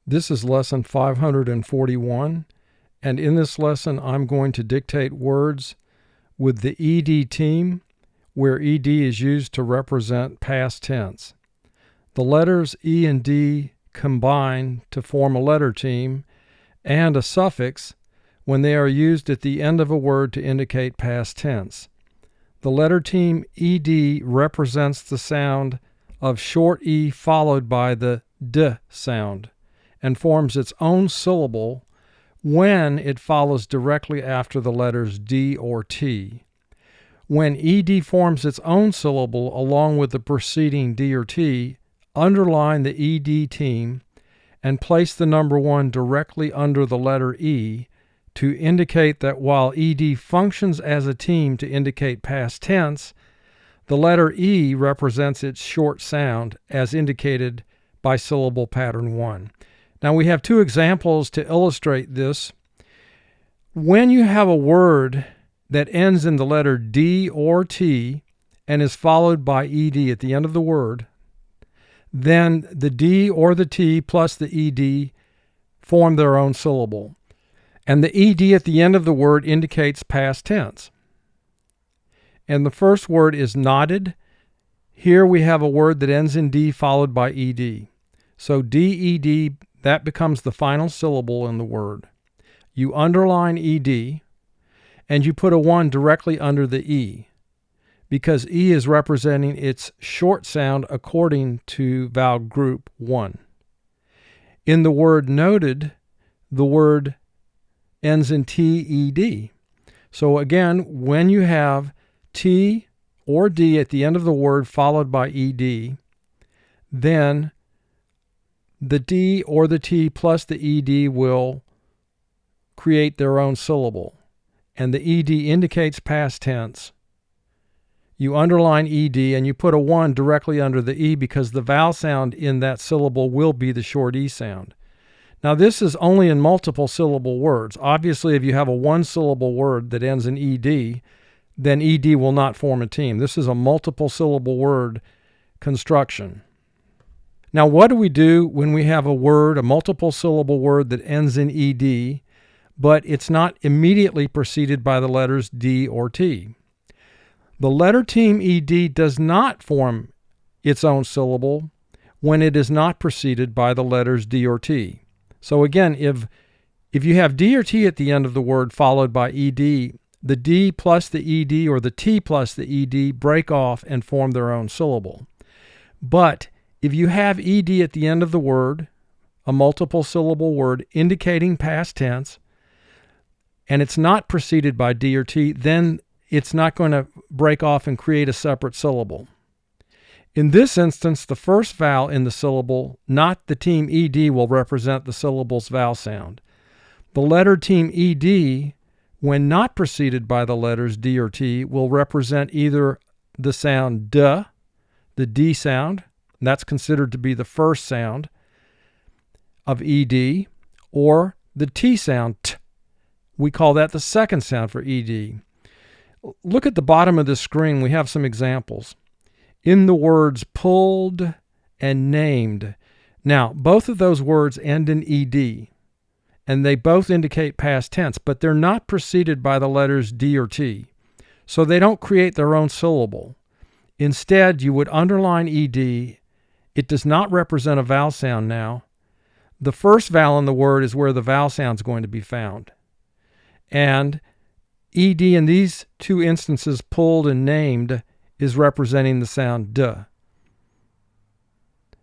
This is lesson 541, and in this lesson I'm going to dictate words with the ED team, where ED is used to represent past tense. The letters E and D combine to form a letter team and a suffix when they are used at the end of a word to indicate past tense. The letter team ED represents the sound of short E followed by the D sound, and forms its own syllable when it follows directly after the letters D or T. When ED forms its own syllable along with the preceding D or T, underline the ED team and place the number 1 directly under the letter E to indicate that while ED functions as a team to indicate past tense, the letter E represents its short sound as indicated by syllable pattern 1. Now we have two examples to illustrate this. When you have a word that ends in the letter D or T and is followed by ED at the end of the word, then the D or the T plus the ED form their own syllable. And the ED at the end of the word indicates past tense. And the first word is nodded. Here we have a word that ends in D followed by ED. So DED, that becomes the final syllable in the word. You underline ED, and you put a 1 directly under the E, because E is representing its short sound according to vowel group 1. In the word noted, the word ends in TED. So again, when you have T or D at the end of the word followed by ED, then the D or the T plus the ED will create their own syllable, and the ED indicates past tense. You underline ED and you put a 1 directly under the E because the vowel sound in that syllable will be the short E sound. Now this is only in multiple syllable words. Obviously, if you have a 1-syllable word that ends in ED, then ED will not form a team. This is a multiple syllable word construction. Now what do we do when we have a word, a multiple syllable word that ends in ED, but it's not immediately preceded by the letters D or T? The letter team ED does not form its own syllable when it is not preceded by the letters D or T. So again, if you have D or T at the end of the word followed by ED, the D plus the ED or the T plus the ED break off and form their own syllable. But if you have ED at the end of the word, a multiple syllable word indicating past tense, and it's not preceded by D or T, then it's not going to break off and create a separate syllable. In this instance, the first vowel in the syllable, not the team ED, will represent the syllable's vowel sound. The letter team ED, when not preceded by the letters D or T, will represent either the sound D, the D sound, and that's considered to be the first sound of ED, or the T sound, T. We call that the second sound for ED. Look at the bottom of the screen. We have some examples. In the words pulled and named. Now, both of those words end in ED, and they both indicate past tense, but they're not preceded by the letters D or T, so they don't create their own syllable. Instead, you would underline ED. It does not represent a vowel sound now. The first vowel in the word is where the vowel sound is going to be found. And ED in these two instances, pulled and named, is representing the sound D.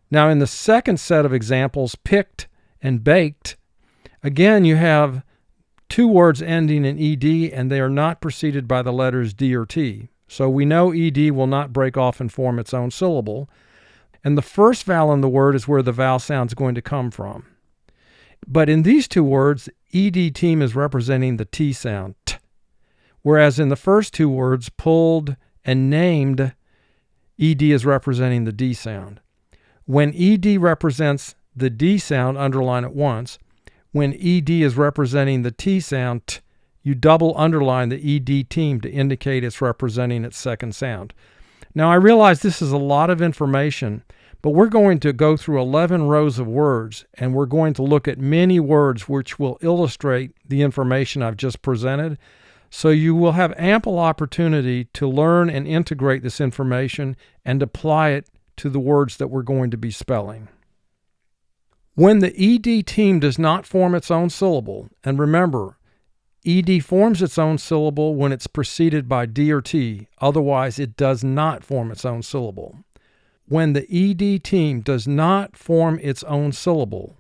Now in the second set of examples, picked and baked, again you have two words ending in ED and they are not preceded by the letters D or T. So we know ED will not break off and form its own syllable. And the first vowel in the word is where the vowel sound is going to come from. But in these two words, ED team is representing the T sound, T. Whereas in the first two words, pulled and named, ED is representing the D sound. When ED represents the D sound, underline it once. When ED is representing the T sound, T, you double underline the ED team to indicate it's representing its second sound. Now I realize this is a lot of information, But we're going to go through 11 rows of words, and we're going to look at many words which will illustrate the information I've just presented. So you will have ample opportunity to learn and integrate this information and apply it to the words that we're going to be spelling. When the ED team does not form its own syllable, and remember, ED forms its own syllable when it's preceded by D or T, otherwise it does not form its own syllable. When the ED team does not form its own syllable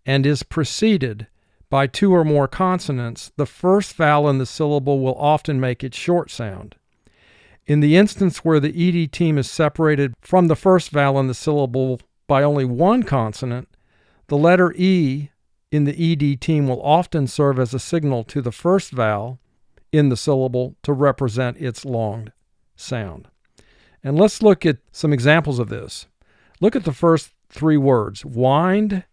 and is preceded by two or more consonants, the first vowel in the syllable will often make its short sound. In the instance where the ED team is separated from the first vowel in the syllable by only one consonant, the letter E in the ED team will often serve as a signal to the first vowel in the syllable to represent its long sound. And let's look at some examples of this. Look at the first three words, whined,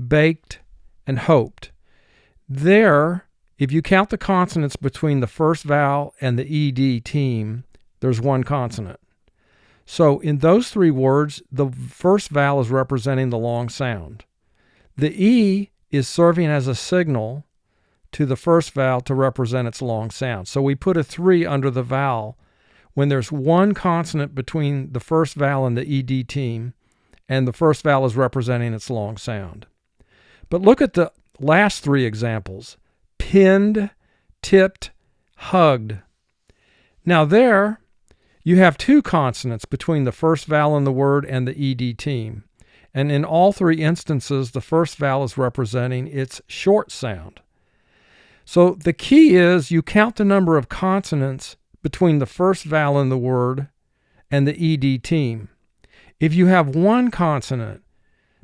baked, and hoped. There, if you count the consonants between the first vowel and the ED team, there's one consonant. So in those three words, the first vowel is representing the long sound. The E is serving as a signal to the first vowel to represent its long sound. So we put a 3 under the vowel when there's one consonant between the first vowel and the ED team, and the first vowel is representing its long sound. But look at the last three examples. Pinned, tipped, hugged. Now there, you have two consonants between the first vowel in the word and the ED team. And in all three instances, the first vowel is representing its short sound. So the key is you count the number of consonants between the first vowel in the word and the ED team. If you have one consonant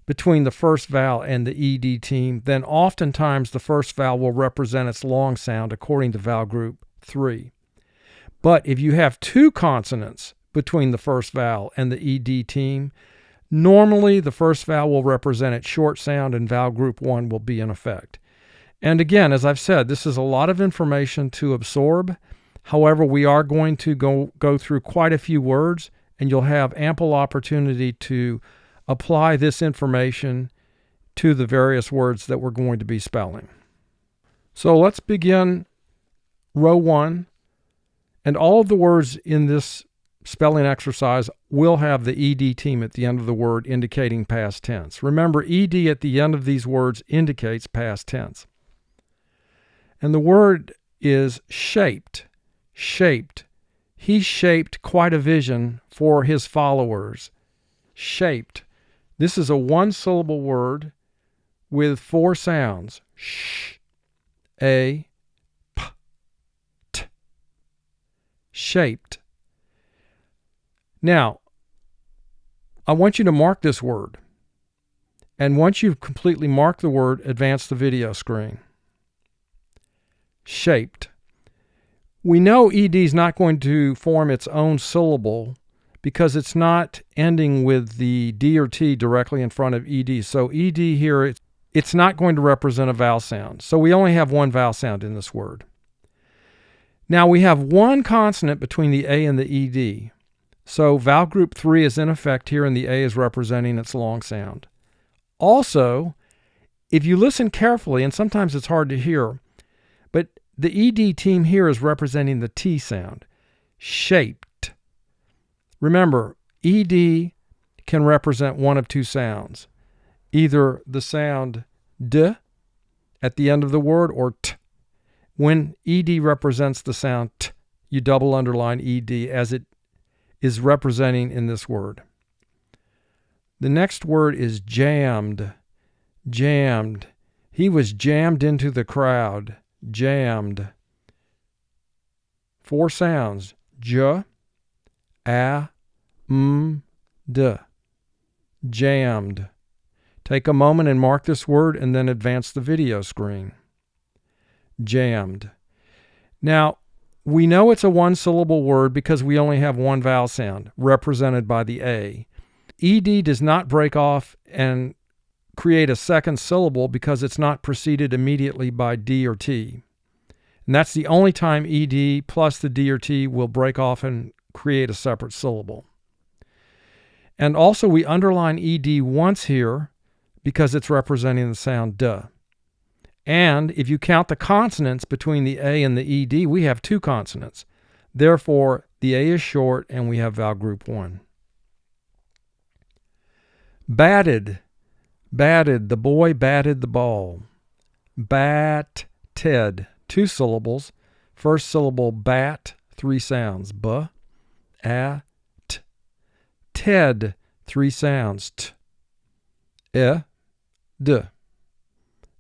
between the first vowel and the ED team, then oftentimes the first vowel will represent its long sound according to vowel group 3. But if you have two consonants between the first vowel and the ED team, normally the first vowel will represent its short sound and vowel group 1 will be in effect. And again, as I've said, this is a lot of information to absorb. However, we are going to go through quite a few words, and you'll have ample opportunity to apply this information to the various words that we're going to be spelling. So let's begin row 1, and all of the words in this spelling exercise will have the ED team at the end of the word indicating past tense. Remember, ED at the end of these words indicates past tense. And the word is shaped. Shaped. He shaped quite a vision for his followers. Shaped. This is a one-syllable word with 4 sounds. Sh, a, p, t. Shaped. Now, I want you to mark this word. And once you've completely marked the word, advance the video screen. Shaped. We know ED is not going to form its own syllable because it's not ending with the D or T directly in front of ED. So ED here, it's not going to represent a vowel sound. So we only have one vowel sound in this word. Now we have one consonant between the A and the ED. So vowel group 3 is in effect here, and the A is representing its long sound. Also, if you listen carefully, and sometimes it's hard to hear, but the ED team here is representing the T sound. Shaped. Remember, ED can represent one of two sounds. Either the sound D at the end of the word or T. When ED represents the sound T, you double underline ED as it is representing in this word. The next word is jammed. Jammed. He was jammed into the crowd. Jammed. 4 sounds. J, a, d. Jammed. Take a moment and mark this word and then advance the video screen. Jammed. Now, we know it's a one-syllable word because we only have one vowel sound, represented by the A. ED does not break off and create a second syllable because it's not preceded immediately by D or T. And that's the only time ED plus the D or T will break off and create a separate syllable. And also we underline ed once here because it's representing the sound duh. And if you count the consonants between the A and the ed, we have 2 consonants. Therefore, the A is short and we have vowel group 1. Batted. Batted. The boy batted the ball. Batted. 2 syllables. First syllable bat, 3 sounds. B, a, t. Ted, 3 sounds. T, e, d.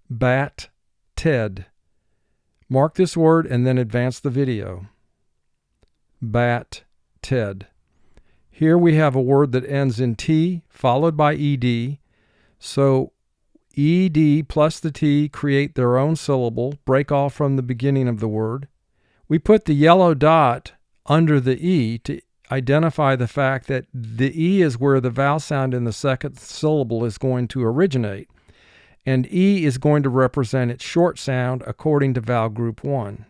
Bat, Ted. Mark this word and then advance the video. Bat, Ted. Here we have a word that ends in T followed by ed. So ed plus the T create their own syllable, break off from the beginning of the word. We put the yellow dot under the E to identify the fact that the E is where the vowel sound in the second syllable is going to originate, and E is going to represent its short sound according to vowel group 1.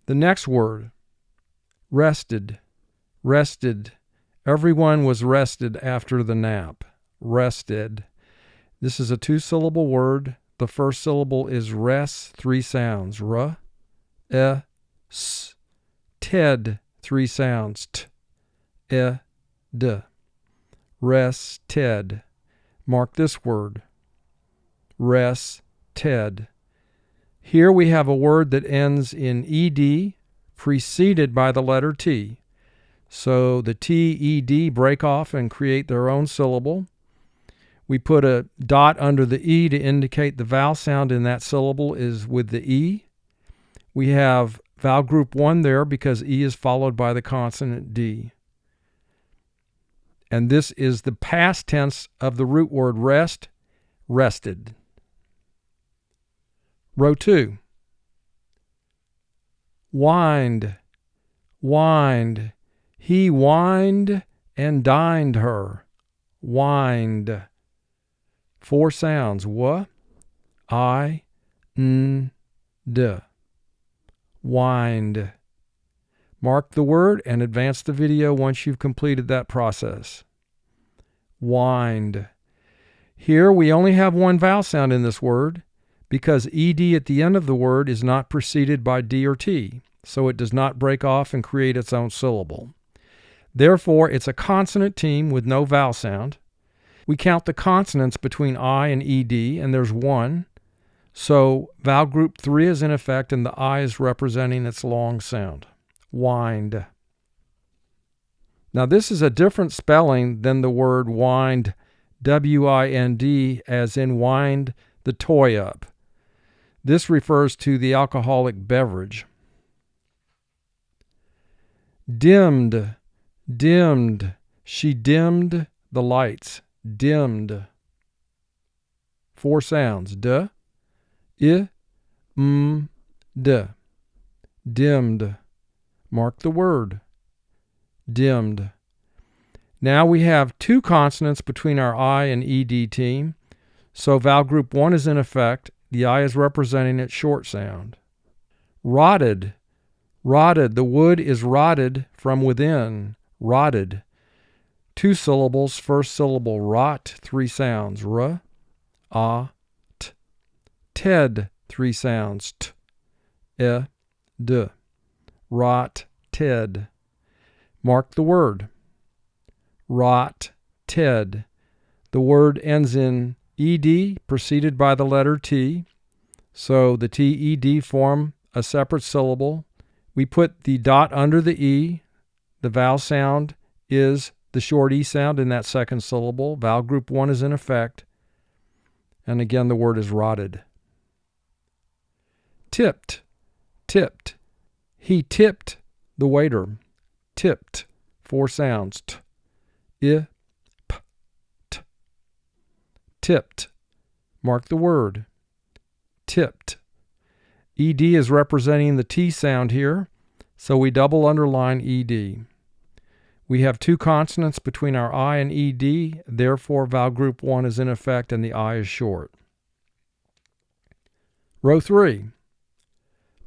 The next word, rested. Rested. Everyone was rested after the nap. Rested. This is a 2-syllable word. The first syllable is res, 3 sounds. R, e, s. Ted, 3 sounds. T, e, d. Rested. Mark this word. Rested. Here we have a word that ends in ed preceded by the letter T. So the T, ed break off and create their own syllable. We put a dot under the E to indicate the vowel sound in that syllable is with the E. We have vowel group 1 there because E is followed by the consonant D. And this is the past tense of the root word rest, rested. Row 2. Wind, wind. He wined and dined her. Wind. 4 sounds. W, I, n, d. Wind. Mark the word and advance the video once you've completed that process. Wind. Here we only have 1 vowel sound in this word because ed at the end of the word is not preceded by D or T, so it does not break off and create its own syllable. Therefore, it's a consonant team with no vowel sound. We count the consonants between I and ed, and there's 1. So vowel group 3 is in effect, and the I is representing its long sound. Wind. Now this is a different spelling than the word wind, W-I-N-D, as in wind the toy up. This refers to the alcoholic beverage. Dimmed, dimmed. She dimmed the lights. Dimmed. 4 sounds. D, I, d. Dimmed. Mark the word. Dimmed. Now we have 2 consonants between our I and ed team. So vowel group 1 is in effect. The I is representing its short sound. Rotted. Rotted. The wood is rotted from within. Rotted. 2 syllables. First syllable rot. 3 sounds. R, a, t. Ted. 3 sounds. T, e, d. Rot. Ted. Mark the word. Rot. Ted. The word ends in ed preceded by the letter T. So the T, ed form a separate syllable. We put the dot under the E. The vowel sound is the short E sound in that second syllable. Vowel group 1 is in effect. And again, the word is rotted. Tipped, tipped. He tipped the waiter. Tipped. 4 sounds. T, I, p, t. Tipped. Mark the word. Tipped. Ed is representing the T sound here, so we double underline ed. We have 2 consonants between our I and ed, therefore vowel group 1 is in effect and the I is short. Row 3.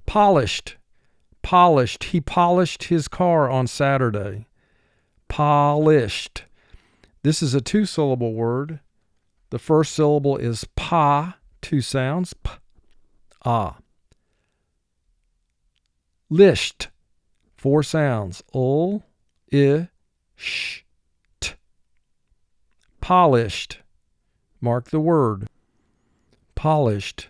Polished. Polished. He polished his car on Saturday. Polished. This is a two-syllable word. The first syllable is pa, two sounds, p, ah. Lisht, four sounds, ul, I, sh, t. Polished, mark the word, polished.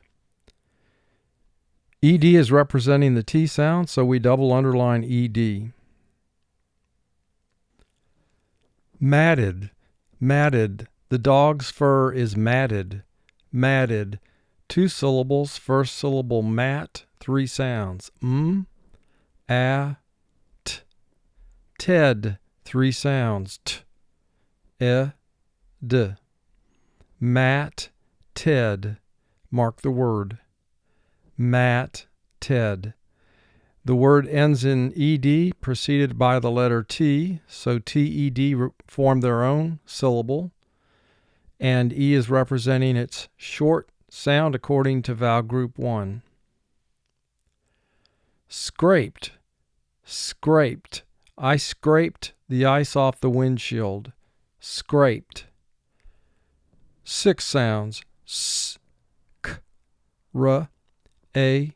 ED is representing the T sound, so we double underline ED. Matted, matted. The dog's fur is matted, matted. Two syllables, first syllable mat, three sounds, a, t. Ted, three sounds, t, e, d. Mat, Ted. Mark the word. Mat, Ted. The word ends in ed, preceded by the letter T, so TED form their own syllable, and E is representing its short sound according to vowel group 1. Scraped, scraped. I scraped the ice off the windshield. Scraped. Six sounds, s, k, r, a,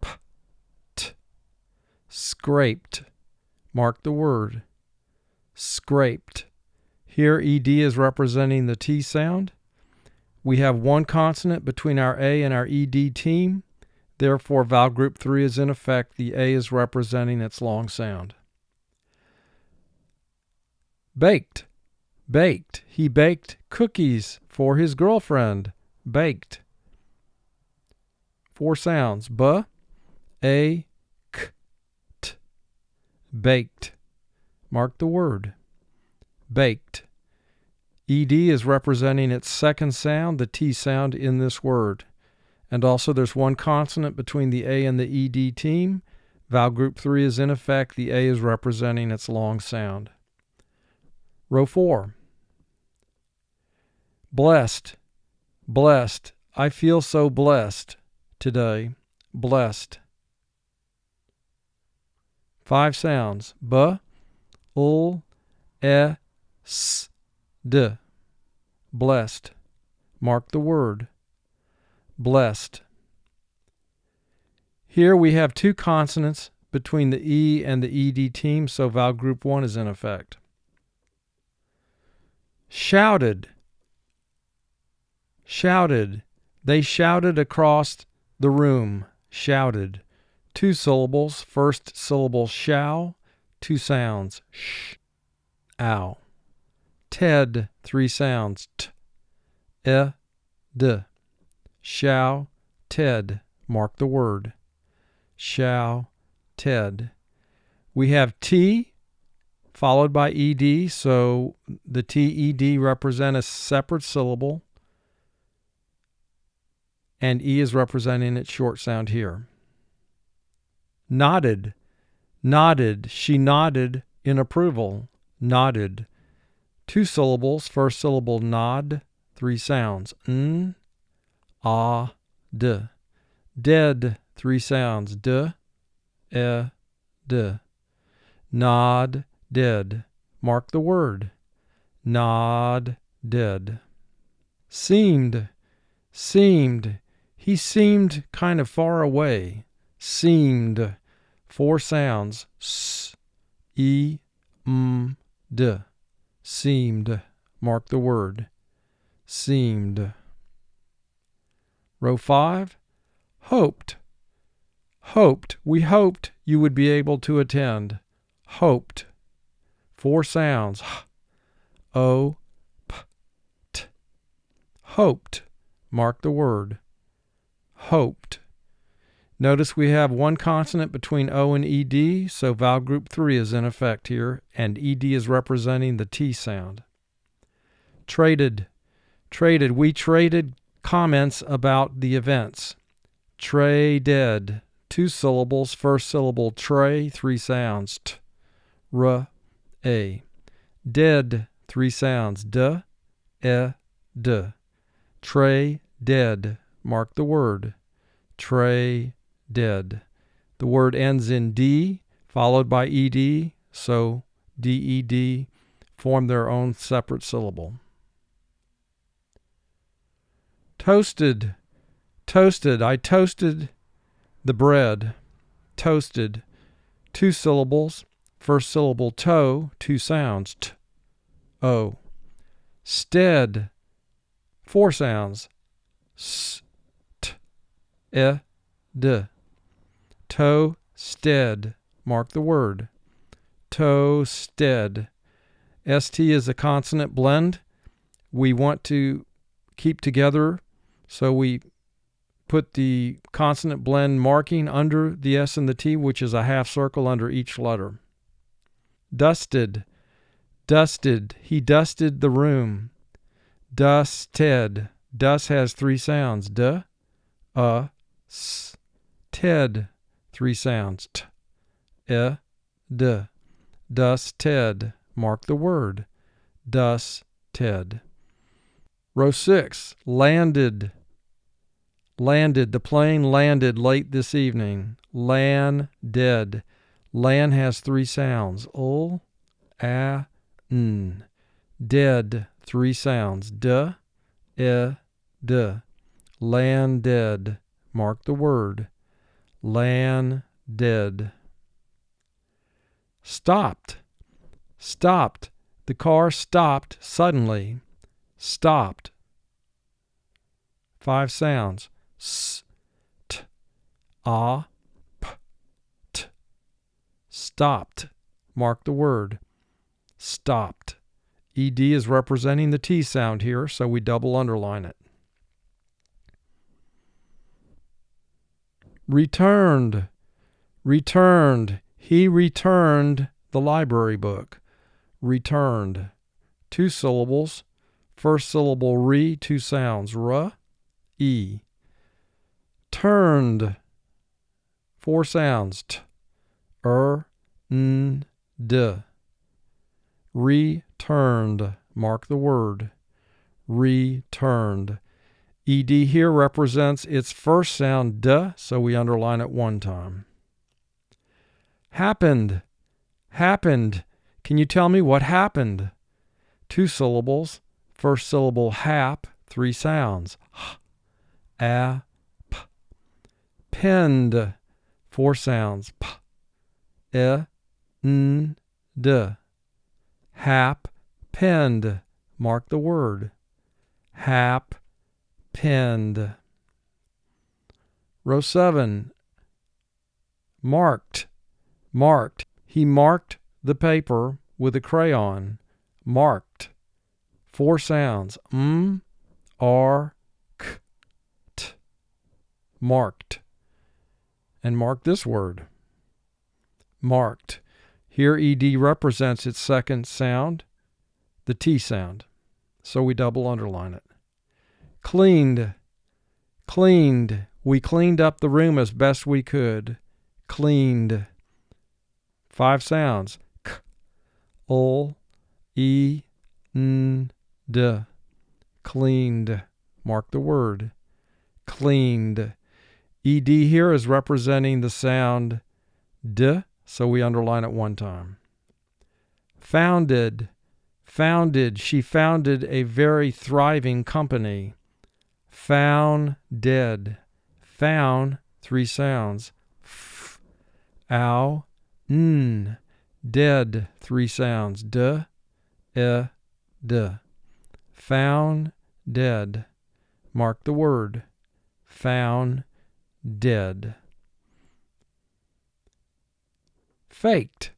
p, t. Scraped. Mark the word. Scraped. Here ED is representing the T sound. We have one consonant between our A and our ED team. Therefore, vowel group 3 is in effect. The A is representing its long sound. Baked. Baked. He baked cookies for his girlfriend. Baked. Four sounds. B, A, K, T. Baked. Mark the word. Baked. ED is representing its second sound, the T sound in this word. And also there's one consonant between the A and the ED team. Vowel group 3 is in effect. The A is representing its long sound. Row 4. Blessed. Blessed. I feel so blessed today. Blessed. Five sounds. B, ul, e, s, d. Blessed. Mark the word. Blessed. Here we have two consonants between the E and the ED team, so vowel group 1 is in effect. Shouted. Shouted. They shouted across the room. Shouted. Two syllables. First syllable shall. Two sounds. Sh, ow. Ted. Three sounds. T, e, d. Shall, Ted. Mark the word. Shall, Ted. We have T followed by ED, so the TED represent a separate syllable, and E is representing its short sound here. Nodded. Nodded. She nodded in approval. Nodded. Two syllables. First syllable nod. Three sounds. N, ah, d. Dead. Three sounds. D, e, d. Nod, dead. Mark the word. Nod, dead. Seemed. Seemed. He seemed kind of far away. Seemed. Four sounds. S, e, m, d. Seemed. Mark the word. Seemed. Row 5. Hoped. Hoped. We hoped you would be able to attend. Hoped. Four sounds. H, o, p, t. Hoped. Mark the word. Hoped. Notice we have one consonant between O and ED, so vowel group 3 is in effect here, and ED is representing the T sound. Traded. Traded. We traded comments about the events. Traded. Two syllables. First syllable tray. Three sounds. T, r, a. Dead. Three sounds. D, e, d. Tray, dead. Mark the word. Tray, dead. The word ends in D, followed by ED, so DED form their own separate syllable. Toasted. Toasted. I toasted the bread. Toasted. 2 syllables. First syllable toe, 2 sounds. T, O. Stead. 4 sounds. S, t, e, d. Toasted. Mark the word. Toasted. ST is a consonant blend. We want to keep together, so we put the consonant blend marking under the S and the T, which is a half circle under each letter. Dusted. Dusted. He dusted the room. Dusted. Dus has 3 sounds. D, s, ted. 3 sounds. T, e, d. Dusted. Mark the word. Dusted. Row 6. Landed. Landed. The plane landed late this evening. Landed. Land has 3 sounds. L, a, n. Dead. 3 sounds. D, e, d. Landed. Mark the word. Landed. Stopped. Stopped. The car stopped suddenly. Stopped. 5 sounds. S, t, a, p, t. Stopped. Mark the word. Stopped. ED is representing the T sound here, so we double underline it. Returned. Returned. He returned the library book. Returned. 2 syllables. First syllable re, 2 sounds. R, e. Turned. 4 sounds. T, n, d. Returned. Mark the word. Returned. ED here represents its first sound, d, so we underline it 1 time. Happened. Happened. Can you tell me what happened? 2 syllables. First syllable hap, 3 sounds. H, a, p. Penned. 4 sounds. P, e, n, d. Hap, penned. Mark the word. Hap, penned. Row 7. Marked. Marked. He marked the paper with a crayon. Marked. 4 sounds. M, R, k, t. Marked. And mark this word. Marked. Here ED represents its second sound, the T sound. So we double underline it. Cleaned. Cleaned. We cleaned up the room as best we could. Cleaned. 5 sounds. K, l, e, n, d. Cleaned. Mark the word. Cleaned. ED here is representing the sound d, so we underline it 1 time. Founded. Founded. She founded a very thriving company. Founded. Found, 3 sounds. F, ow, n. Dead, 3 sounds. D, e, d. Found, dead. Mark the word. Found, dead. Faked.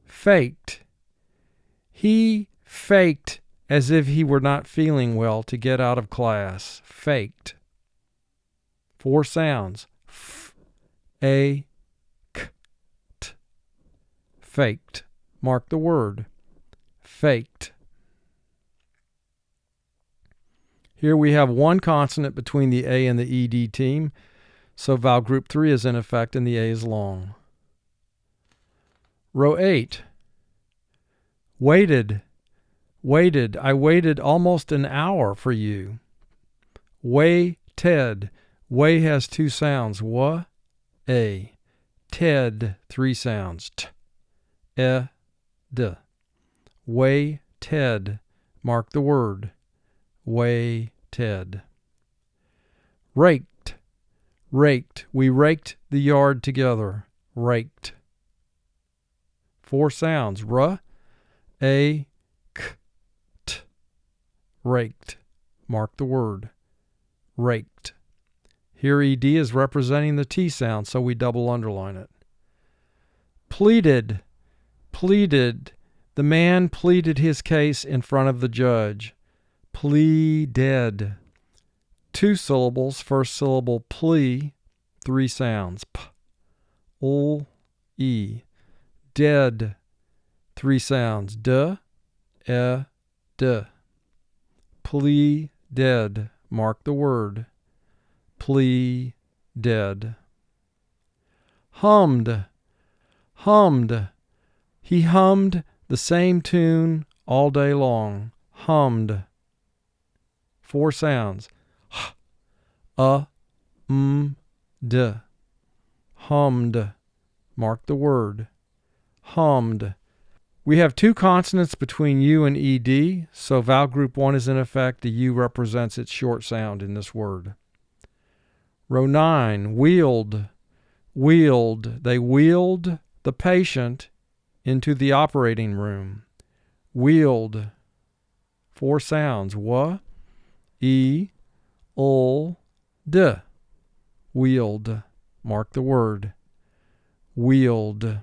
Faked. He faked as if he were not feeling well to get out of class. Faked. 4 sounds. F, a, k, t. Faked. Mark the word. Faked. Here we have 1 consonant between the A and the ED team, so vowel group 3 is in effect and the A is long. Row 8. Waited. Waited. I waited almost an hour for you. Waited. Way has 2 sounds. Wa, a. Ted, 3 sounds. T, e, d. Waited. Mark the word. Waited. Raked. Raked. We raked the yard together. Raked. 4 sounds. R, A, K, T. Raked. Mark the word. Raked. Here ED is representing the T sound, so we double underline it. Pleaded. Pleaded. The man pleaded his case in front of the judge. Pleaded. 2 syllables. First syllable plea. 3 sounds. P, L, E. Dead. 3 sounds. D, E, D. Plea dead. Mark the word. Plea dead. Hummed. Hummed. He hummed the same tune all day long. Hummed. 4 sounds. H, D. Hummed. Mark the word. Hummed. We have 2 consonants between U and ED, so vowel group 1 is in effect. The U represents its short sound in this word. Row 9, wheeled. Wheeled. They wheeled the patient into the operating room. Wheeled. 4 sounds. W, E, L, D. Wheeled. Mark the word. Wheeled.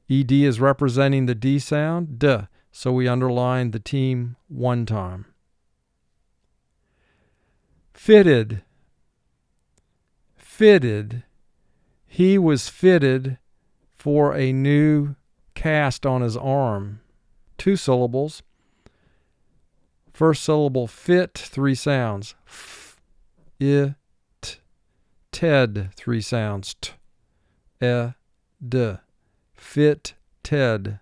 ED is representing the D sound, D, so we underline the team 1 time. Fitted. Fitted. He was fitted for a new cast on his arm. 2 syllables. First syllable fit, 3 sounds. F, I, T. Ted, 3 sounds. T, E, D. Fit Ted.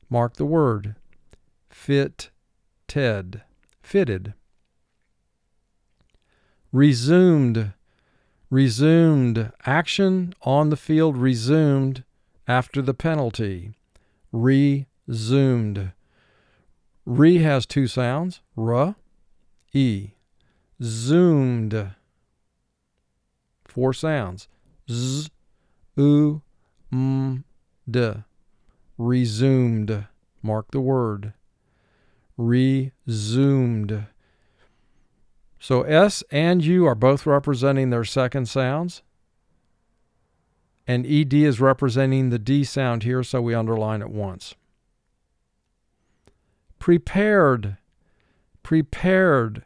Mark the word. Fit Ted. Fitted. Resumed. Resumed. Action on the field resumed after the penalty. Resumed. Re has 2 sounds. R, E. Zoomed. 4 sounds. Z, U, M, D. Resumed. Mark the word. Resumed. So S and U are both representing their second sounds. And ED is representing the D sound here, so we underline it once. Prepared. Prepared.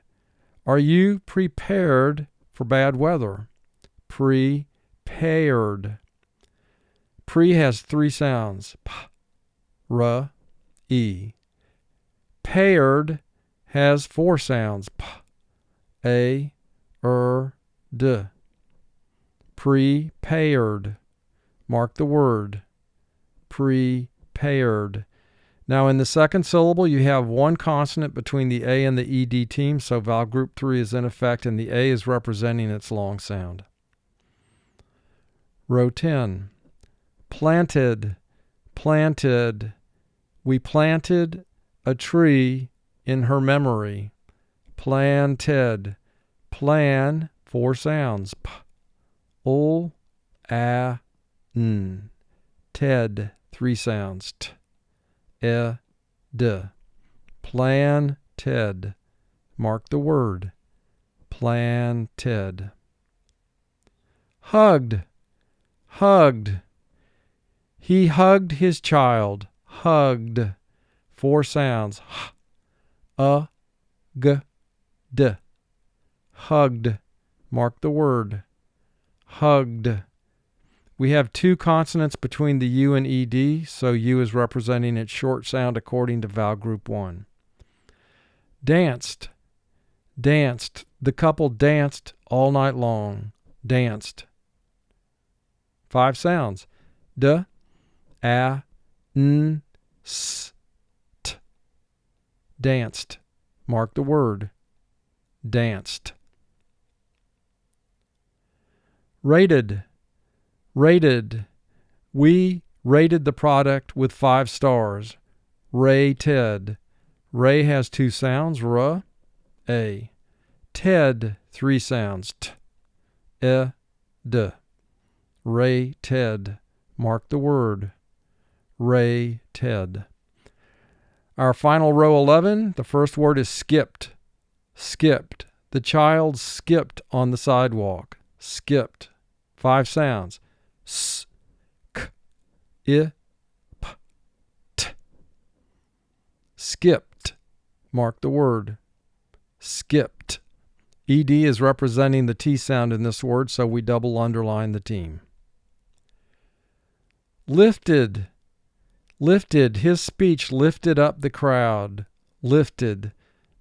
Are you prepared for bad weather? Prepared. Pre has 3 sounds. P, R, E. Paired has 4 sounds. P, A, D. Prepared. Mark the word. Prepared. Now in the second syllable you have 1 consonant between the A and the ED team, so vowel group 3 is in effect and the A is representing its long sound. Row 10. Planted. Planted. We planted a tree in her memory. Planted. Plan, 4 sounds. P, L, A, N. Ted, 3 sounds. T, E, D. Planted. Mark the word. Planted. Hugged. Hugged. He hugged his child. Hugged. 4 sounds. H, G, D. Hugged. Mark the word. Hugged. We have 2 consonants between the U and ED, so U is representing its short sound according to vowel group 1. Danced. Danced. The couple danced all night long. Danced. 5 sounds. D, A, N, S, T. Danced. Mark the word. Danced. Rated. Rated. We rated the product with 5 stars. rated. Ray has 2 sounds, r, a. Ted, 3 sounds, t, e, d. Rated. Mark the word. Rated. Our final row 11, the first word is skipped. Skipped. The child skipped on the sidewalk. Skipped. 5 sounds. S, k, I, p, t. Skipped. Mark the word. Skipped. ED is representing the T sound in this word, so we double underline the team. Lifted. Lifted. His speech lifted up the crowd. Lifted.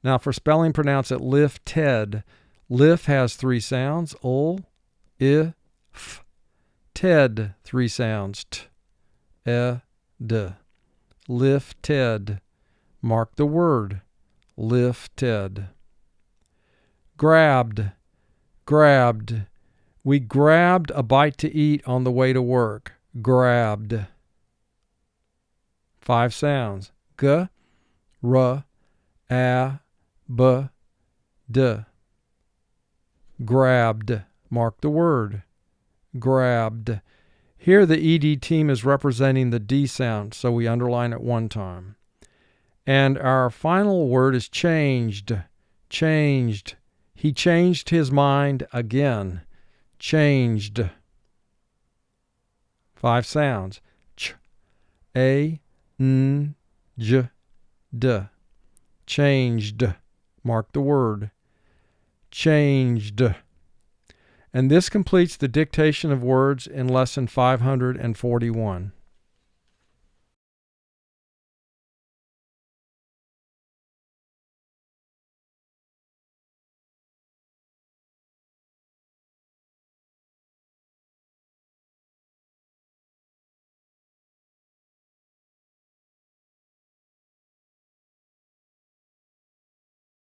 Now for spelling, pronounce it lifted. Lif has 3 sounds. Ul, I, f. Ted, 3 sounds. T, e, d. Lifted. Mark the word. Lifted. Grabbed. Grabbed. We grabbed a bite to eat on the way to work. Grabbed. 5 sounds. G, r, a, b, d. Grabbed. Mark the word. Grabbed. Here the ED team is representing the D sound, so we underline it 1 time. And our final word is changed. Changed. He changed his mind again. Changed. 5 sounds. Ch, a, n, j, d. Changed. Mark the word. Changed. And this completes the dictation of words in lesson 541.